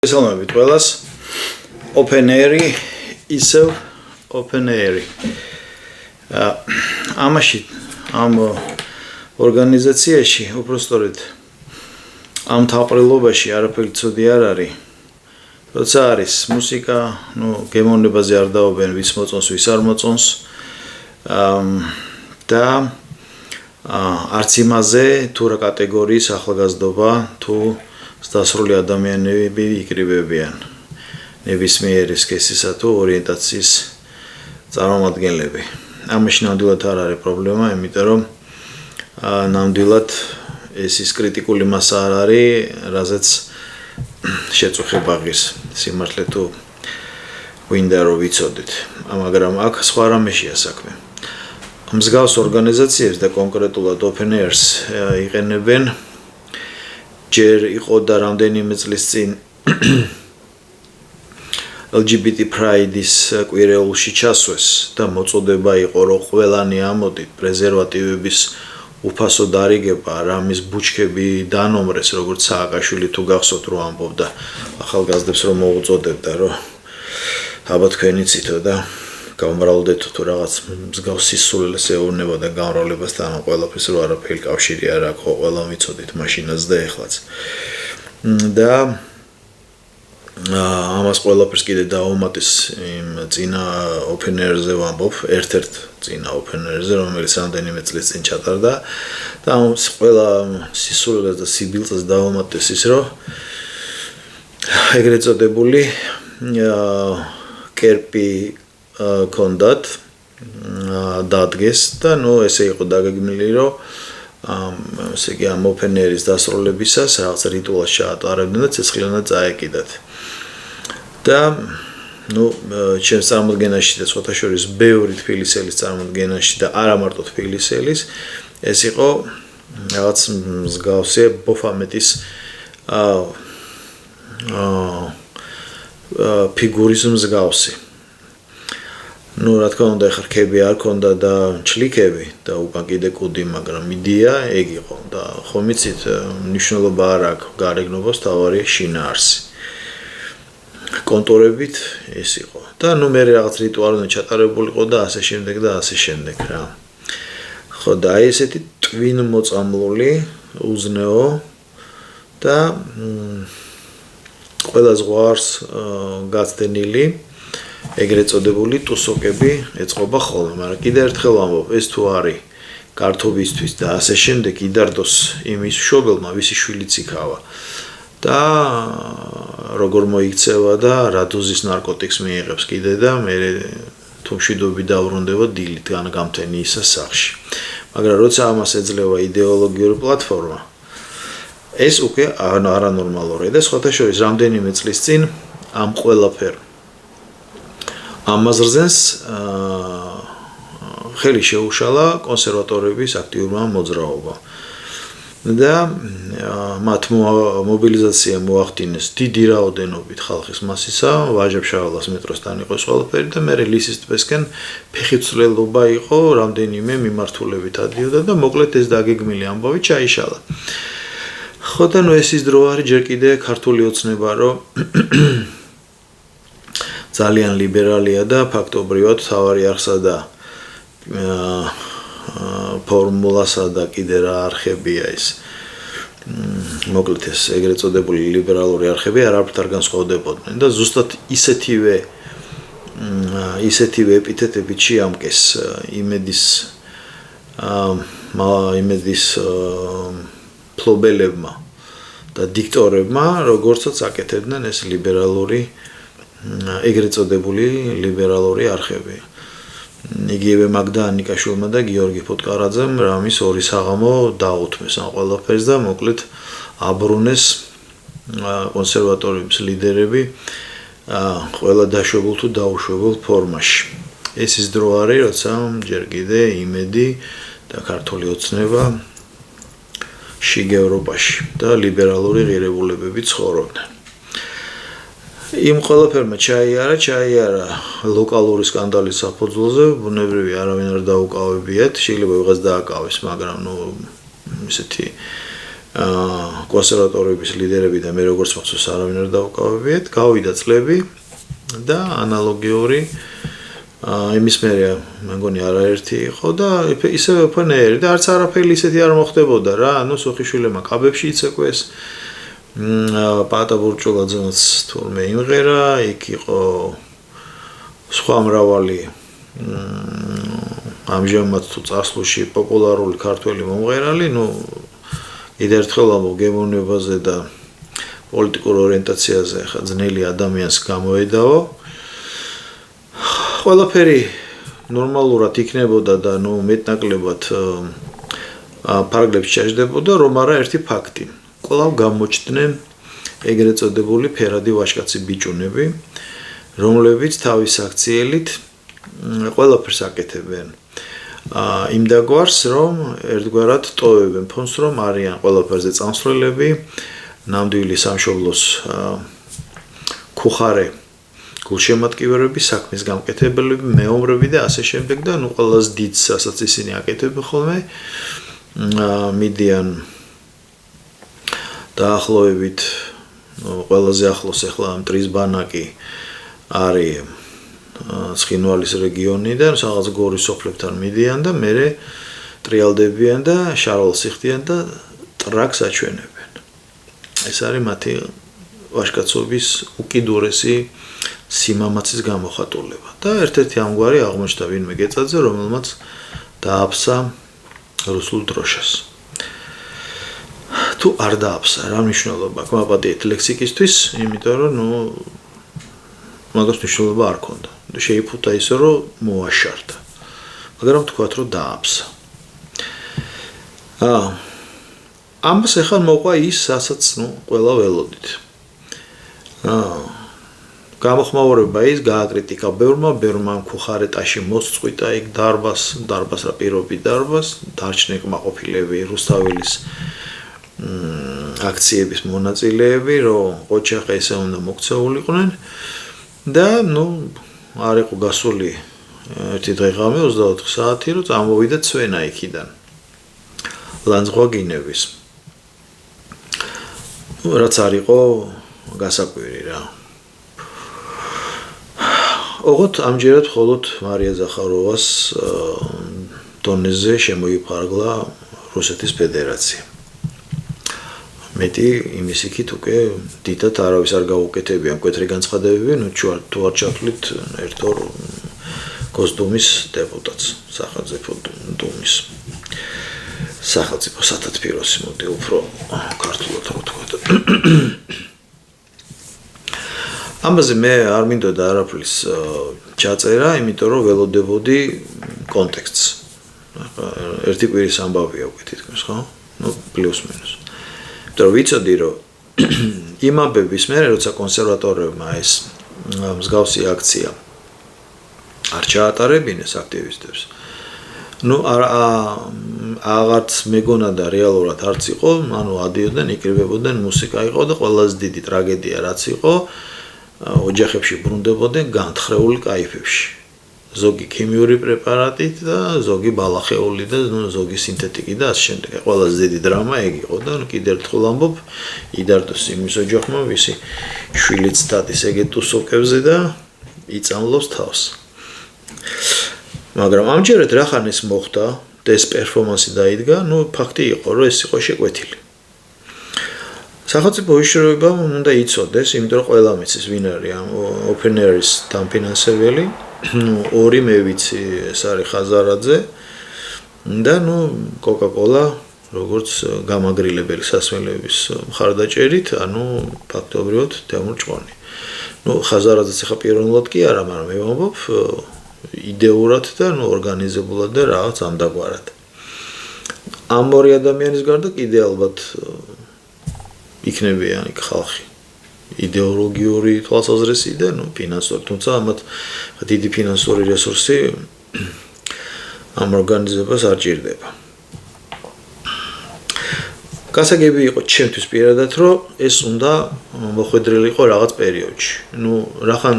Salmabit ყველას open air-ი ისევ open air-ი. ამაში ამ ორგანიზაციაში უბრალოდ ამ თაყრილობაში არაფერი ცუდი არ არის. როცა არის მუსიკა, გემოვნებაზე არ დაობენ ვის მოწონს, ვის არ მოწონს. და არც იმაზე თუ რა კატეგორიის ახალგაზრდობა თუ დასრული ადამიანები იკრიბებიან ნებისმიერი სქესისა თუ ორიენტაციის წარმომადგენლები. ამაში ნამდვილად არ არის პრობლემა, იმიტომ რომ ნამდვილად ეს ის კრიტიკული მასა არ არის, რაზეც შეწუხება ღირს სიმართლე თუ გვინდა რომ ვიცოდეთ. მაგრამ აქ სხვა რამეშია საქმე. მსგავს ორგანიზაციებს და კონკრეტულად open airs იყენებენ ჯერ იყო და რამდენიმე წლის წინ LGBT Pride-ის კვირეულში ჩასვეს და მოწოდება იყო რომ ყველანი ამოდით პრეზერვატივების უფასო დარიგება, რამის ბუჩქები დანომრეს, როგორც სააკაშვილი თუ გახსოვთ რომ ამბობდა ახალგაზრდებს რომ მოუწოდებდა რომ აბა თქვენი ცითო და გამრავლდეთ თუ რაღაც მსგავს სისულელეს ეუბნება და გამრავლებასთან ყველაფერს რომ არაფერი კავშირი არ აქვს, ხო ყველა მიცოდით მაშინაც და ეხლაც. და ამას ყველაფერს კიდე დაუმატეს იმ წინა open air-ზე ვამბობ, ერთ-ერთ წინა open air-ზე, რომელიც რამდენიმე წლის წინ ჩატარდა და ამ ყველა სისულელეს და სიბილწეს დაუმატეს ის რომ ეგრეთ წოდებული კერპი კონდათ დადგეს და ესე იყო დაგეგმილი რომ ესე იგი ამ open air-ის დასრულებისას რაღაც რიტუალს ჩაატარებდნენ და ცეცხლიანად წაეკიდათ. და ჩემს წარმოდგენაში და სხვათა შორის ბევრი თბილისელის წარმოდგენაში და არა მარტო თბილისელის ეს იყო რაღაც მსგავსი ბოფამეტის ფიგურის მსგავსი. რა თქმა უნდა, ხარ რქები არ ქონდა და ჩლიქები და უკან კიდე კუდი, მაგრამ იდეა ეგ იყო და ხომ იცით, მნიშვნელობა არ აქვს გარეგნობას, თავარია შინაარსი. კონტორებით ეს იყო. და მე რაღაც რიტუალები ჩატარებულიყო და ასე შემდეგ და ასე შემდეგ რა. ხო და აი ესეთი ტვინ მოწამლული, უზნეო და ყველა ზღვარს გაცდენილი ეგრეთ წოდებული ტუსოკები ეწყობა ხოლმე, მაგრამ კიდე ერთხელ ვამბობ, ეს თუ არის გართობისთვის და ასე შემდეგ იდარდოს იმის მშობელმა, ვისი შვილიც იქავა. და როგორ მოიქცევა და რა დოზის ნარკოტიკს მიიღებს კიდე და მე თუ მშვიდობი დავრუნდება დილით გამთენიისას სახლში. მაგრამ როცა ამას ეძლევა იდეოლოგიური პლატფორმა, ეს უკვე არანორმალურია და სხვათა შორის რამდენიმე წლის წინ ამ ყველაფერ ამაზრზენს ხელი შეუშალა კონსერვატორების აქტიურმა მოძრაობამ. და მათ მობილიზაცია მოახდინეს დიდი რაოდენობით ხალხის მასისა, ვაჟებ-შავალას მეტროსთან იყო ყველაფერი და მე ლისის ტბესკენ ფეხიცვლელობა იყო, რამდენიმე მიმართულებით ადიოდა და მოკლედ ეს დაგეგმილი ამბავი ჩაიშალა. ხო და ეს ის დრო არის ჯერ კიდე ქართული ოცნება რომ ძალიან ლიბერალია და ფაქტობრივად თავარი არხსა და ფორმულასა და კიდე რა არხებია ეს. მოკლედ ეს ეგრეთ წოდებული ლიბერალური არხები არაფრით არ განსხვავდებოდნენ და ზუსტად ისეთივე ეპითეტებით შეამკეს იმედის ფლობელებმა და დიქტორებმა, როგორცაც აკეთებდნენ ეს ლიბერალური ეგრეთ წოდებული ლიბერალური არხები. იგივე მაგდა ანიკაშვილმა და გიორგი ფუტკარაძემ რამის ორი საღამო დაუთმეს ამ ყველაფერს და მოკლედ აბრუნეს კონსერვატორების ლიდერები ყველა დაშვებულ თუ დაუშვებულ ფორმაში. ეს ის დრო არის, როცა ჯერ კიდე იმედი და ქართული ოცნება შიგ ევროპაში და ლიბერალური ღირებულებები ცხოვრობდნენ. იმ ყველაფერმა ჩაიარა ლოკალური სკანდალის საფუძველზე, ბუნებრივია არავინ არ დაუკავებიათ, შეიძლება ვიღაც დააკავეს, მაგრამ ისეთი კონსერვატორების ლიდერები და მე როგორც მახსოვს არავინ არ დაუკავებიათ, გავიდა წლები და ანალოგიური იმის მერე მეგონი არაერთი იყო და ისევე ფანერი და არც არაფერი ისეთი არ მოხდებოდა რა, ანუ სოხიშვილებმა კაბებში იცეკვეს პატა ბურჭულაძემაც თურმე იმღერა, იქ იყო სხვა მრავალი ამჟამად თუ წარსულში პოპულარული ქართველი მომღერალი, კიდევ ერთხელ ამბობ გემოვნებაზე და პოლიტიკურ ორიენტაციაზე ხა ძნელი ადამიანს გამოედაო. ყველაფერი ნორმალურად იქნებოდა და მეტნაკლებად ფარგლებში ჩაჯდებოდა, რომ არა ერთი ფაქტი. კვლავ გამოჩნდნენ ეგრეთ წოდებული ფერადი ვაჟკაცი ბიჭუნები, რომლებიც თავის აქციელით ყველაფერს აკეთებენ. იმ დაგვარს, რომ ერთგვარად ტოვებენ ფონს, რომ არიან ყველაფერზე წამსვლელები, ნამდვილი სამშობლოს ქუხარე გულშემატკივრები, საქმის გამკეთებლები, მეომრები და ასე შემდეგ და ყველაზე დიდს, რასაც ისინი აკეთებენ ხოლმე, მიდიან დაახლოებით ყველაზე ახლოს ახლა მტრის ბანაკი არის ცხინვალის რეგიონიდან, რაღაც გორის სოფლებთან მიდიან და მერე ტრიალდებიან და შარვალს იხდიან და ტრაკს აჩვენებენ. ეს არის მათი ვაჟკაცობის უკიდურესი სიმამაცის გამოხატულება და ერთ-ერთი ამგვარი აღმოჩნდა ვინმე გეწაძე, რომელმაც დააფსა რუსულ დროშას. თუ არ დააფსა, რა მნიშვნელობა აქვს მაპატიეთ ლექსიკისთვის, იმიტომ რომ მაგას მნიშვნელობა არ ქონდა. შეიფუთა ისე რომ მოაშარდა. მაგრამ თქვათ რომ დააფსა. ამას ახლა მოყვა ის, რასაც ყველა ველოდით. გამოხმაურება ის გააკრიტიკა ბევრმა ქუხარეტაში მოსწყვიტა იქ დარბას რა პირობი დარბას, დარჩნენ კმაყოფილები რუსთაველის აქციების მონაწილეები, რომ ოჯახი ესე უნდა მოქცეულიყვნენ და არ იყო გასული ერთი დღე-ღამე 24 საათი, რომ წამოვიდა ცვენა იქიდან. ლანძღვაგინების. რაც არ იყო გასაკვირი რა. ოღონდ ამჯერად მხოლოდ მარია ზახაროვას დონეზე შემოიფარგლა რუსეთის ფედერაცია. მეტი იმის იქით უკვე დიდად არავის არ გაუკეთებია მკვეთრი განცხადებები, თუ არ ჩათვლით ერთ-ორ გოსდუმის დეპუტატს, სახელმწიფო დუმის. სახელმწიფო სათათბიროს მოდი უფრო ქართულად რო ვთქვა. ამაზე მე არ მინდოდა არაფრის ჩაწერა, იმიტომ რომ ველოდებოდი კონტექსტს. ერთი კვირის ამბავია უკვე თითქმის, ხო? პლუს მინუს. იმიტომ რომ ვიცოდი, რომ იმ ამბების მერე, როცა კონსერვატორებმა ეს მსგავსი აქცია არ ჩაატარებინეს აქტივისტებს, აღარც მეგონა და რეალურად არც იყო, ადიოდნენ, იკრიბებოდნენ, მუსიკა იყო და ყველაზე დიდი ტრაგედია რაც იყო, ოჯახებში ბრუნდებოდნენ განთხრეული კაიფებში. ზოგი ქიმიური პრეპარატით და ზოგი ბალახეული და ზოგი სინთეტიკი და ასე შემდეგ. ყველაზე დიდი დრამა ეგ იყო და კიდევ ერთხელ ამბობ, იდარდოს იმის ოჯახმა, ვისი შვილიც დადის ეგეთ უსოკებზე და იწამლოს თავს. მაგრამ ამჯერად რახან ეს მოხდა და ეს პერფორმანსი დაიდგა, ფაქტი იყო, რომ ეს იყო შეკვეთილი. სახელმწიფო უშიშროებამ უნდა იცოდეს, იმიტომ რომ ყველა მიცის ვინ არის ამ open air-ის დამფინანსებელი, ორი მე ვიცი, ეს არის ხაზარაძე და Coca-Cola, როგორც გამაგრილებელი სასმელების მხარდაჭერით, ფაქტობრივად თემურ ჭყონი. ხაზარაძეც ახლა პიროვნულად კი არა, მაგრამ მე ვამბობ იდეურად და ორგანიზებულად და რაღაც ამდაგვარად. ამ ორი ადამიანის გარდა კიდე ალბათ იქნებიან იქ ხალხი იდეოლოგიური თვალსაზრისი და ფინანსური, თუმცა ამათ დიდი ფინანსური რესურსი ამ ორგანიზებას არ ჭირდება. გასაგები იყო ჩემთვის პირადად, რომ ეს უნდა მოხვედრილიყო რაღაც პერიოდში. რახან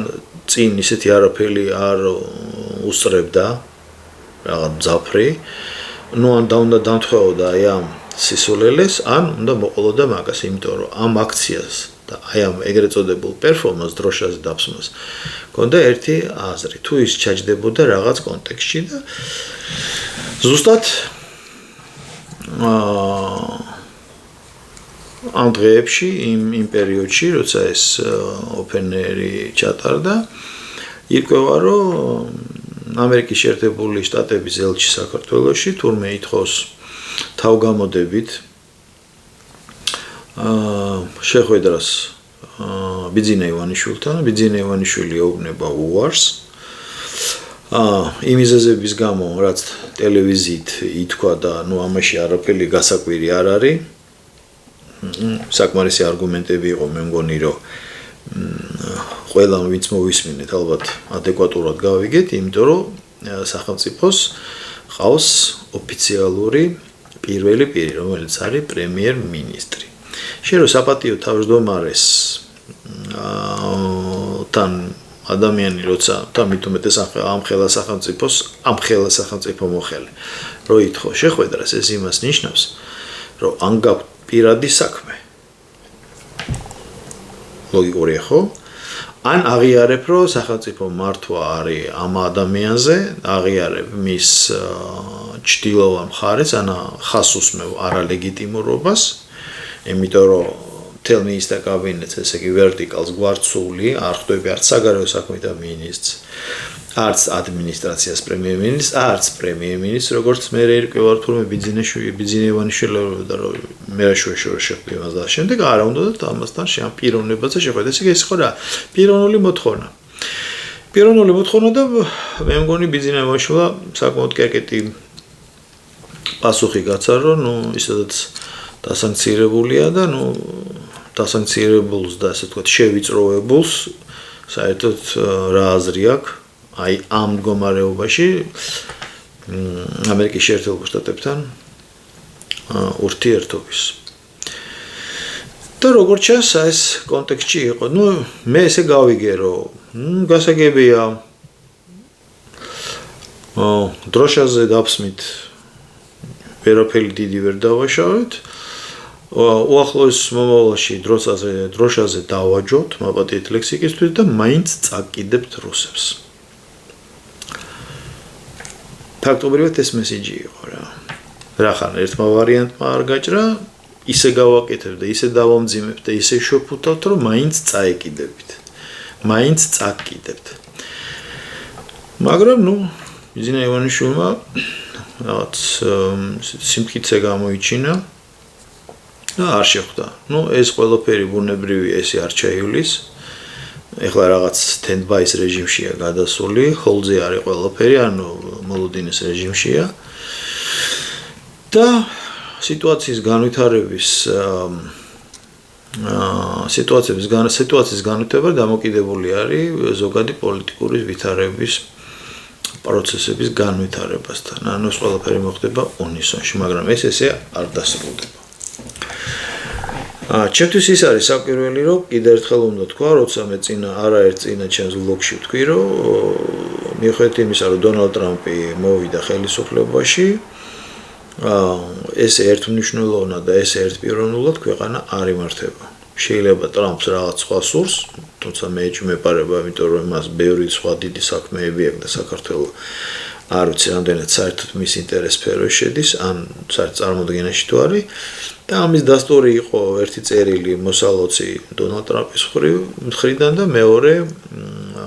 წინ ისეთი არაფერი არ უსწრებდა, რაღაც მძაფრი, ან უნდა დამთხოვდა აი ამ სისულელეს ან უნდა მოყოლოდა მაგას, იმიტომ რომ ამ აქციას და აი ამ ეგრეთ წოდებულ პერფორმანს დროშაზე დაფსმას ქონდა ერთი აზრი, თუ ის ჩაჯდებოდა რაღაც კონტექსტში და ზუსტად ამ დღეებში იმ პერიოდში, როცა ეს ოპენერი ჩატარდა, ირკვევა, რომ ამერიკის შეერთებული შტატების ელჩი საქართველოში თურმე ითხოვს თავგამოდებით შეხვედრას ბიძინა ივანიშვილთან. ბიძინა ივანიშვილი ეუბნება უარს. იმიზეზების გამო, რაც ტელევიზიით ითქვა და ამაში არაფერი გასაკვირი არ არის. საკმარისი არგუმენტები იყო, მე მგონი, რომ ყველა ვინც მოვისმინეთ, ალბათ ადეკვატურად გავიგეთ, იმიტომ რომ სახელმწიფოს ყავს ოფიციალური პირველი პირი, რომელიც არის პრემიერ-მინისტრი. შენ საპატიო თავმჯდომარეს თან ადამიანი როცა თამიტომეტეს ამ ხელა სახელმწიფო მოხელე რო ითხოვ შეხვედრას, ეს იმას ნიშნავს, რომ ან გაქვთ პირადი საქმე. ლოგიკურია ხო? ან აღიარებ, რომ სახელმწიფო მართვა არის ამ ადამიანზე, აღიარებ მის ჭდილოვან მხარეს, ან ხას უსმევ არალეგიტიმურობას, იმიტომ რომ მთელ მინისტრთა კაბინეტს, ესე იგი ვერტიკალს გვარცული, არ ხვდები არც საგარეო საქმეთა მინისტრს, არც ადმინისტრაციას პრემიერ-მინისტრს, არც პრემიერ-მინისტრს, როგორც მე ირკვევა თურმე ბიძინა ივანიშვილი და მერაშუაშორი შეხვდება და შემდეგ არა უნდა და ამასთან პიროვნებაზე შეხვედრა. ესე იგი ეს ხო რა პიროვნული მოთხოვნა. პიროვნული მოთხოვნა და მე მგონი ბიძინა ივანიშვილა საკმაოდ კერკეტი პასუხი გაცა, რომ ისედაც დასანქცირებულია და დასანქცირებულს და ასე ვთქვათ შევიწროებულს საერთოდ რა აზრი აქვს აი ამ მდგომარეობაში ამერიკის შეერთებულ შტატებთან ურთიერთობის. და როგორც ჩანს, ეს კონტექსტში იყო. მე ესე გავიგე, რომ გასაგებია დროშაზე დაფსმით ვერაფერი დიდი ვერ დავაშავეთ. უახლოეს მომავალში დროშაზე დავაჯოთ, მაპატიეთ ლექსიკისთვის და მაინც წაკიდებთ რუსებს. ფაქტობრივად ეს მესიჯი იყო რა. რახან ერთმა ვარიანტმა არ გაჭრა, ისე გავაკეთებ და ისე დავამძიმებ და ისე შევფუთავთ, რომ მაინც წაეკიდებით. მაინც წაკიდებთ. მაგრამ ბიძინა ივანიშვილმა რაღაც სიმტკიცე გამოიჩინა და არ შეხვდა. ეს ყველაფერი ბუნებრივი ესე არ ჩაივლის. ეხლა რაღაც stand-by რეჟიმშია გადასული, ხოლზე არის ყველაფერი, ანუ მოლოდინის რეჟიმშია. და სიტუაციის განვითარება დამოკიდებული არის ზოგადი პოლიტიკური ვითარების პროცესების განვითარებასთან. ანუ ეს ყველაფერი მოხდება უნისონში, მაგრამ ეს ესე არ დასრულდება. ჩემთვის ის არის საკვირველი, რომ კიდევ ერთხელ უნდა თქვა, როცა მე არაერთ წინა ჩემს ვლოგში ვთქვი, რომ მიუხედავად იმისა, რომ დონალდ ტრამპი მოვიდა ხელისუფლებაში, ეს ერთმნიშვნელოვნად და ეს ერთპიროვნულად ქვეყანა არ იმართება. შეიძლება ტრამპს რაღაც სხვა სურს, თუმცა მე ეჭვმეპარება, იმიტომ რომ მას ბევრი სხვა დიდი საქმეები აქვს და საქართველო არ ვიცი რამდენად საერთოდ მის ინტერეს სფეროში შედის, ან საერთოდ წარმოდგენაში თუ არის. და ამის დასტური იყო ერთი წერილი მოსალოცი დონალდ ტრამპის მხრიდან და მეორე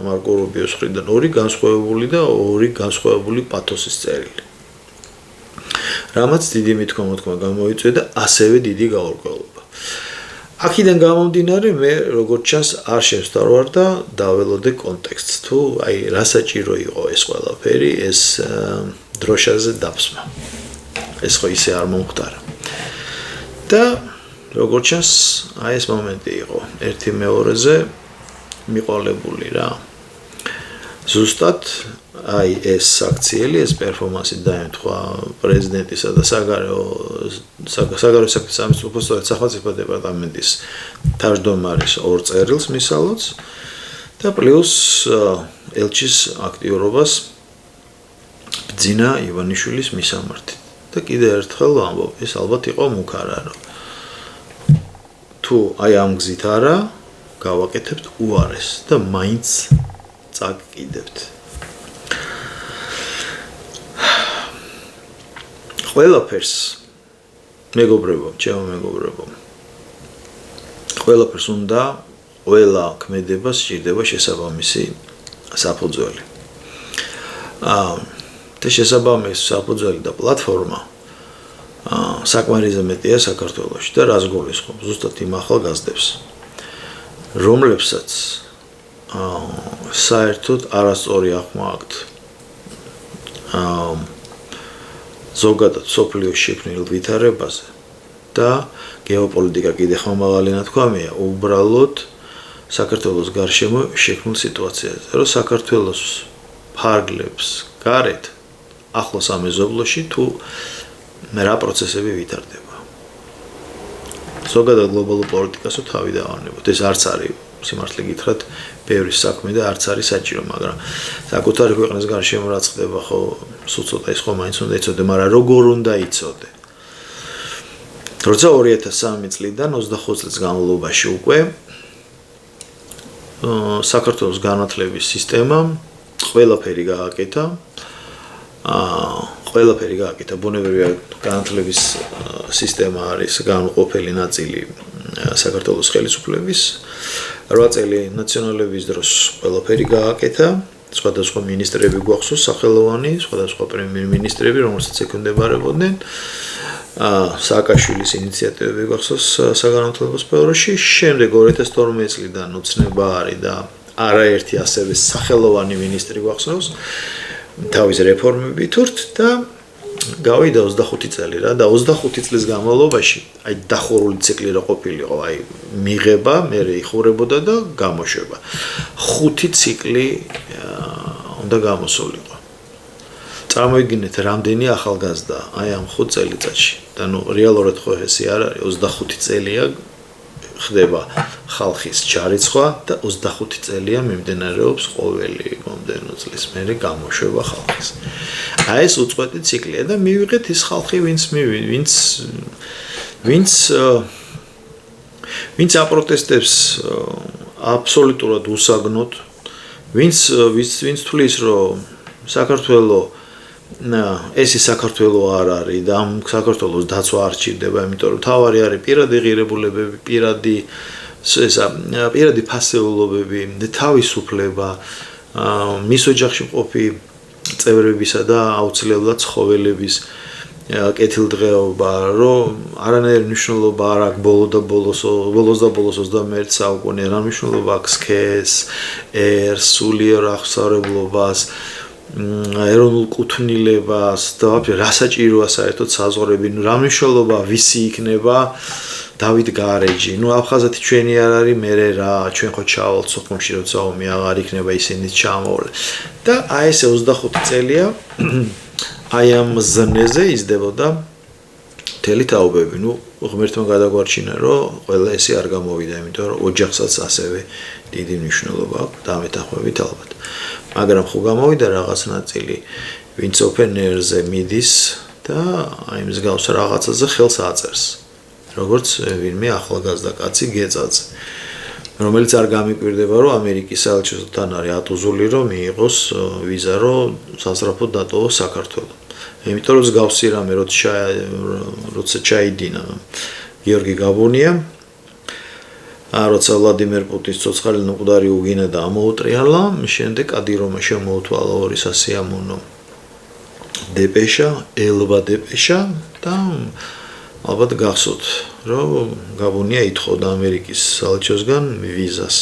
მარკო რუბიოს მხრიდან ორი განსხვავებული პათოსის წერილი. რამაც დიდი მithქმა გამოიწვია და ასევე დიდი გაურკვევლობა. აქედან გამომდინარე მე როგორც ჩანს არ შევსწავლარ და დაველოდე კონტექსტს თუ აი რა საჭირო იყო ეს ყველაფერი, ეს დროშაზე დაფსმა. ეს ხო ისე არ მომხდარა. და როგორც ჩანს, აი ეს მომენტი იყო ერთი მეორეზე მიყოლებული რა. ზუსტად აი ეს აქციელი, ეს პერფორმანსი დაემთხვა პრეზიდენტისა და საგარეო საქმეთა სამინისტროს სახელმწიფო დეპარტამენტის თავმჯდომარის ორ წერილს მისალოც და პლუს ელჩის აქტიურობას ბიძინა ივანიშვილის მისამართით. და კიდე ერთხელ ვამბობ, ეს ალბათ იყო მუქარა, რომ თუ აი ამ გზით არა გავაკეთებთ უარეს და მაინც წაგკიდებთ. ყველაფერს მეგობრებო, ჩემო მეგობრებო. ყველაფერს უნდა ყველა ქმედება სჭირდება შესაბამისი საფუძველი. და შესაბამისი საფუძველი და პლატფორმა საკმარისზე მეტია საქართველოში და რას გულისხმობ? ზუსტად იმ ახალგაზრდებს, რომლებსაც საერთოდ არასწორი აღქმა აქვთ ზოგადად სოფლიოს შექმნილ ვითარებაზე და გეოპოლიტიკა კიდე ხმამაღალი ნათქვამია, უბრალოდ საქართველოს გარშემო შექმნილ სიტუაციაზე, რომ საქართველოს ფარგლებს გარეთ ახლოს ამეზობლოში თუ რა პროცესები ვითარდება. ზოგადად გლობალურ პოლიტიკასო თავი დავანებოთ. ეს არც არის სიმართლე გითხრათ, ბევრი საქმე და არც არის საჭირო, მაგრამ საკუთარი ქვეყნის გარშემო რაც ხდება, ხო, სულ ცოტა ის ხო მაინც უნდა იცოდე, მაგრამ როგორ უნდა იცოდე? როცა 2003 წლიდან 25 წლის განმავლობაში უკვე საქართველოს განათლების სისტემამ ყველაფერი გააკეთა. ყველაფერი გააკეთა. ბუნებრივია განათლების სისტემა არის განუყოფელი ნაწილი საქართველოს ხელისუფლების. 8 წელი ნაციონალების დროს ყველაფერი გააკეთა. სხვადასხვა მინისტრები გვახსოვს სახელოვანი, სხვადასხვა პრემიერ-მინისტრები, რომელსაც ექვემდებარებოდნენ. სააკაშვილის ინიციატივები გვახსოვს საგანმანათლებლო სფეროში. შემდეგ 2012 წლიდან უცნება არის და არაერთი ასევე სახელოვანი მინისტრი გვახსოვს. თავის რეფორმები თურთ და გავიდა 25 წელი რა და 25 წლის განმავლობაში აი დახურული ციკლი რა ყოფილიყო, აი მიღება, მერე იხურებოდა და გამოშვება. 5 ციკლი უნდა გამოსულიყო. წარმოიდგინეთ რამდენი ახალგაზრდა აი ამ 5 წელიწადში და ნუ რეალურად ხო ესე არ არის 25 წელია ხდება ხალხის ჩარიცხვა და 25 წელია მიმდინარეობს ყოველი მომდევნო წლის მერე გამოშვება ხალხის. აი ეს უწყვეტი ციკლია და მივიღეთ ის ხალხი, ვინც აპროტესტებს აბსოლუტურად უსაგნოდ, ვინც თulis რომ საქართველოს ეს საქართველო არ არის და ამ საქართველოს დაცვა არ ჭირდება, იმიტომ რომ თავარი არის პირადი ღირებულებები, პირადი ფასეულობები, თავისუფლება, მის ოჯახში მყოფი წევრებისა და აუცილებლად ცხოველების კეთილდღეობა, რომ არანაირი მნიშვნელობა არ აქვს ბოლოს 21 საუკუნე რა მნიშვნელობა აქვს სქესს, ერს, სულიერ აღსარებლობას, ეროვნულ კუთვნილებას და რა საჭიროა საერთოდ საზღვრები, რა მნიშვნელობა ვისი იქნება დავით გარეჯი. ნუ აფხაზეთი ჩვენი არ არის, მერე რა, ჩვენ ხო ჩავალთ სოხუმში, როცა ომი აღარ იქნება, ისინიც ჩამოვლენ. და აი ესე 25 წელია აი ამ ზნეზე იზრდებოდა მთელი თაობები. ნუ ღმერთმა გადაგვარჩინა, რომ ყველა ესე არ გამოვიდა, იმიტომ რომ ოჯახსაც ასევე დიდი მნიშვნელობა აქვს დამეთანხმებით ალბათ. მაგრამ ხო გამოვიდა რაღაც ნაწილი, ვინც ოფენერზე მიდის და აი მსგავს რაღაცაზე ხელს აწერს. როგორც ვინმე ახალგაზრდა კაცი გეწაწ, რომელიც არ გამიკვირდება, რომ ამერიკის საელჩოსთან არის ატუზული, რომ მიიღოს ვიზა, რომ სასწრაფოდ დატოვოს საქართველო. იმიტომ რომ მსგავსი რამე როცა ჩაიდინა გიორგი გაბუნია, როცა ვლადიმერ პუტინს ცოცხალი ნუყდარი უგინა და ამოუტრიალა, შემდეგ კადირომა შემოუთვალა 2 სასიამოვნო დეპეშა, ელვა დეპეშა და ალბათ გახსოვთ, რომ გაბუნია ითხოვდა ამერიკის საელჩოსგან ვიზას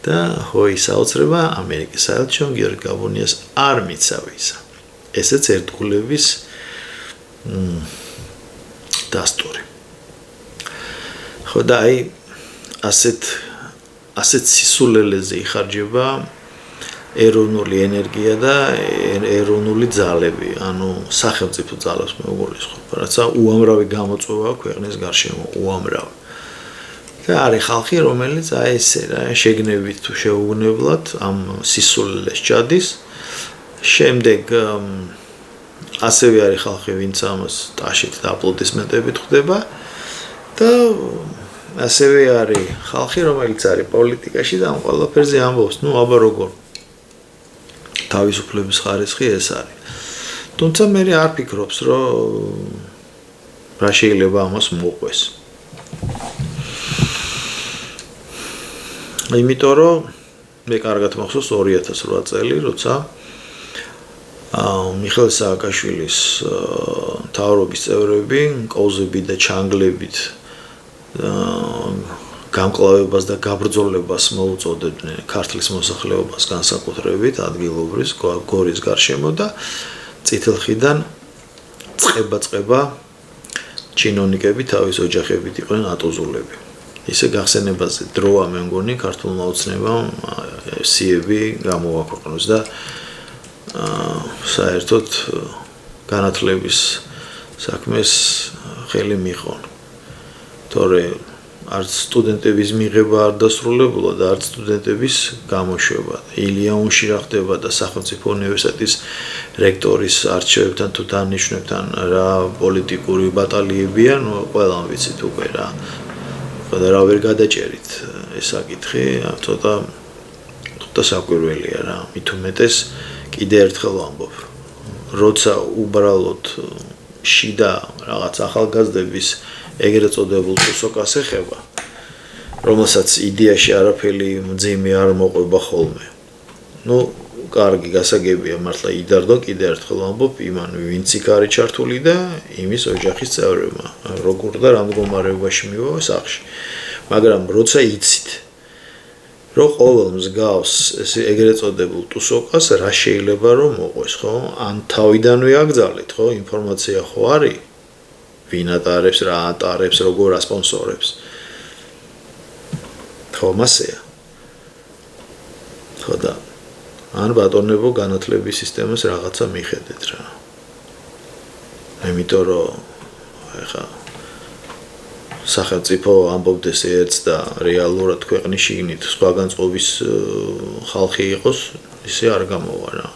და ხო ისაუცრება ამერიკის საელჩომ გიორგი გაბუნიას არ მიცა ვიზა. ესეც ერთგულების დასტური. ხო და აი ასეთ სისულელეზე იხარჯება ეროვნული ენერგია და ეროვნული ძალები, ანუ სახელმწიფო ძალებს მე უგულისხმობ, რაცა უამრავი გამოწვევა ქვეყნის გარშემო, უამრავი. და არის ხალხი, რომელიც აი ესე რა შეგნებით თუ შეუგნებლად ამ სისულელეს ჩადის. შემდეგ ასევე არის ხალხი, ვინც ამას ტაშით და აპლოდისმენტებით ხვდება და ასევე არის ხალხი, რომელიც არის პოლიტიკაში და ამ ყველაფერზე ამბობს, აბა როგორ თავისუფლების ხარისხი ეს არის. თუმცა მე არ ფიქრობს, რომ რა შეიძლება ამას მოყვეს. იმიტომ რომ მე კარგად მახსოვს 2008 წელი, როცა მიხეილ სააკაშვილის მთავრობის წევრები კოვზებით და ჩანგლებით გამკლავებას და გაბრძოლებას მოუწოდებდნენ ქართლის მოსახლეობას განსაკუთრებით ადგილობრივ გორის გარშემო და წითელხიდან წყება ჩინონიკები თავის ოჯახებით იყვნენ ატოზულები. ისე გახსენებაზე დროა მე მგონი ქართულმა ოცნებამ სიები გამოაქვეყნოს და საერთოდ განათლების საქმეს ხელი მიიღონ. თორე არც სტუდენტების მიღება არ დასრულებულა და არც სტუდენტების გამოშვება. ილია უნში რა ხდება და სახელმწიფო უნივერსიტეტის რექტორის არჩევებთან თუ დანიშნებთან რა პოლიტიკური ბატალიებია, ყველამ ვიცით უკვე რა. და რა ვერ გადაჭერით ეს საკითხი, ცოტა საკვირველია რა. მით უმეტეს კიდე ერთხელ ვამბობ. როცა უბრალოდ შიდა რაღაც ახალგაზრდების ეგრეთ წოდებულ ტუსოკას ეხება, რომელსაც იდეაში არაფერი მძიმე არ მოყვება ხოლმე. კარგი გასაგებია მართლა იდარდო კიდე ერთხელ ვამბობ იმან ვინც იქ არის ჩართული და იმის ოჯახის წევრებმა როგორ და რა მდგომარეობაში მივა სახლში. მაგრამ როცა იცით რომ ყოველ მსგავს ეს ეგრეთ წოდებულ ტუსოკას რა შეიძლება რომ მოყვეს, ხო? ან თავიდანვე აკრძალეთ, ხო? ინფორმაცია ხო არის? ვინ ატარებს, რა ატარებს, როგორ ასპონსორებს. ხო, მასეა. ხო და ან ბატონებო განათლების სისტემას რაღაცა მიხედეთ რა. იმიტომ რომ ეხა სახელმწიფო ამბობდეს ერთს და რეალურად ქვეყნის შიგნით სხვაგან წყობის ხალხი იყოს, ისე არ გამოვა რა.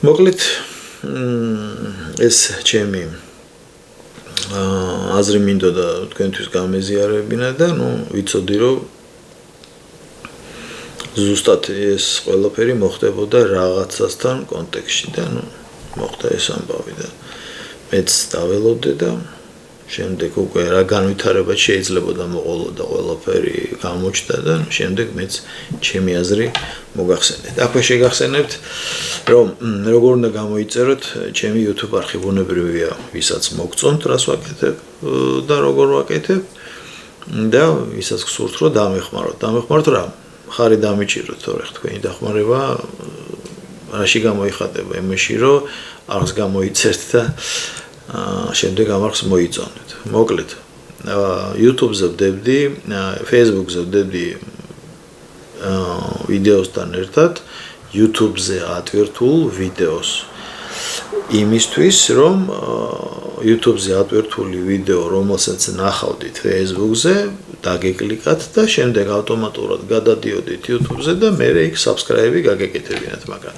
მოკლედ ეს ჩემი აზრი მინდოდა თქვენთვის გამეზიარებინა და ვიცოდი რომ ზუსტად ეს ყველაფერი მოხდებოდა რაღაცასთან კონტექსტში და მოხდა ეს ამბავი და მეც დაველოდე და შემდეგ უკვე რა განვითარება შეიძლება მოყოლოდა ყველაფერი გამოჩნდა და შემდეგ მეც ჩემი აზრი მოგახსენეთ. აქვე შეგახსენებთ რომ როგორ უნდა გამოიწეროთ ჩემი YouTube არხი ბუნებრივია, ვისაც მოგწონთ რას ვაკეთებ და როგორ ვაკეთებ და ვისაც გსურთ რომ დამეხმაროთ რა ხარი დამიჭიროთ, თორე თქვენი დახმარება რაში გამოიხატება იმაში რომ არხს გამოიწერთ და შემდეგ ამ არხს მოიწონეთ. მოკლედ YouTube-ზე ვდებდი, Facebook-ზე ვდებდი ვიდეოსთან ერთად, YouTube-ზე ატვირთულ ვიდეოს. იმისთვის რომ YouTube-ზე ატვირთული ვიდეო, რომელსაც ნახავდით Facebook-ზე, დაგეკლიკათ და შემდეგ ავტომატურად გადადიოდით YouTube-ზე და მერე იქ subscribe-ი გაგეკეთებინათ, მაგრამ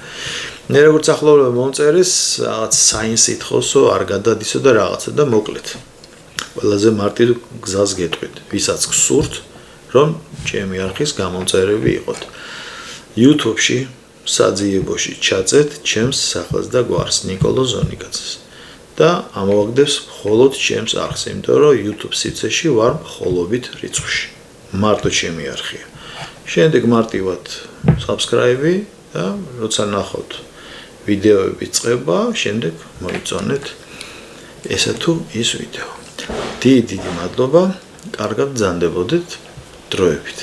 მე როგორც ახლოვდება მომწერეს, რაღაც საინსით ხოსო, არ გადადისო და რაღაცა და მოკლედ. ყველაზე მარტივ გზას გეტყვით, ვისაც გსურთ, რომ ჩემი არხის გამომწერები იყოთ. YouTube-ში საძიებოში ჩაწეთ ჩემს სახელს და გვარს ნიკოლო ზონიკაძეს. და ამოვაგდებს მხოლოდ ჩემს არხს, იმიტომ რომ YouTube სივრცეში ვარ მხოლობით რიცხვში. მარტო ჩემი არხია. შემდეგ მარტივად subscribe-ი და როცა ნახავთ ვიდეოები წება, შემდეგ მოიწონეთ ესა თუ ის ვიდეო. დიდი მადლობა, კარგად ბრძანდებოდეთ დროებით.